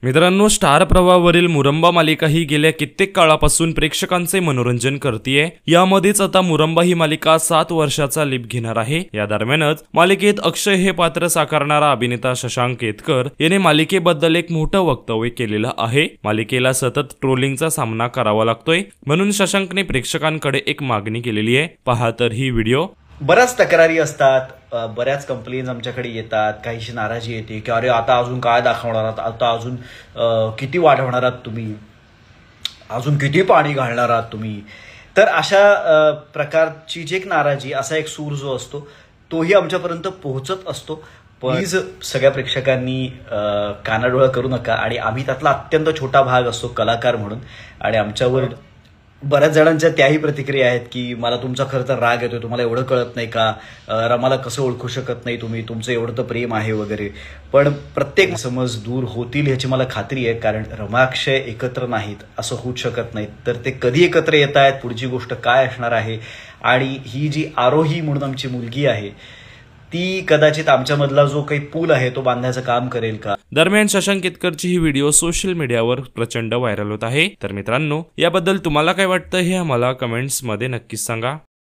मित्रांनो, स्टार प्रवाहावरील मुरंबा मालिका ही गेल्या कित्येक काळापासून प्रेक्षकांचे मनोरंजन करतेय। यामध्येच आता मुरंबा ही मालिका 7 वर्षाचा लीप घेणार आहे। या दरम्यानच मालिकेत अक्षय हे पात्र साकारणारा अभिनेता शशांक केतकर याने मालिकेबद्दल एक मोठं वक्तव्य केलेलं आहे। मालिकेला सतत ट्रोलिंगचा सामना करावा लागतोय, म्हणून शशांकने प्रेक्षकांकडे एक मागणी केलेली आहे। पहा तर ही व्हिडिओ। बऱ्याच तक्रारी असतात, बऱ्याच कंप्लेंट्स आमच्याकडे येतात, काहीशी नाराजी येते की अरे आता अजून काय दाखवणार आहात, आता अजून किती वाढवणार आहात तुम्ही, अजून किती पाणी घालणार आहात तुम्ही। तर अशा प्रकारची जी एक नाराजी, असा एक सूर जो असतो तोही आमच्यापर्यंत पोहोचत असतो। प्लीज सगळ्या प्रेक्षकांनी कानाडोळा करू नका। आणि आम्ही त्यातला अत्यंत छोटा भाग असतो कलाकार म्हणून, आणि आमच्यावर बऱ्याच जणांच्या त्याही प्रतिक्रिया आहेत की मला तुमचा खरं तर राग येतोय, तुम्हाला एवढं कळत नाही का, रमाला कसं ओळखू शकत नाही तुम्ही, तुमचं एवढं तर प्रेम आहे वगैरे। पण प्रत्येक समज दूर होतील ह्याची मला खात्री आहे, कारण रमा अक्षय एकत्र नाहीत असं होऊच शकत नाहीत। तर ते कधी एकत्र येत आहेत, पुढची गोष्ट काय असणार आहे, आणि ही जी आरोही म्हणून आमची मुलगी आहे ती कदाचित आमच्यामधला जो काही पूल आहे तो बांधण्याचं काम करेल का। दरम्यान शशांक केतकरची ही व्हिडिओ सोशल मीडियावर प्रचंड व्हायरल होत आहे। तर मित्रांनो, याबद्दल तुम्हाला काय वाटतं हे आम्हाला कमेंट्स मध्ये नक्कीच सांगा।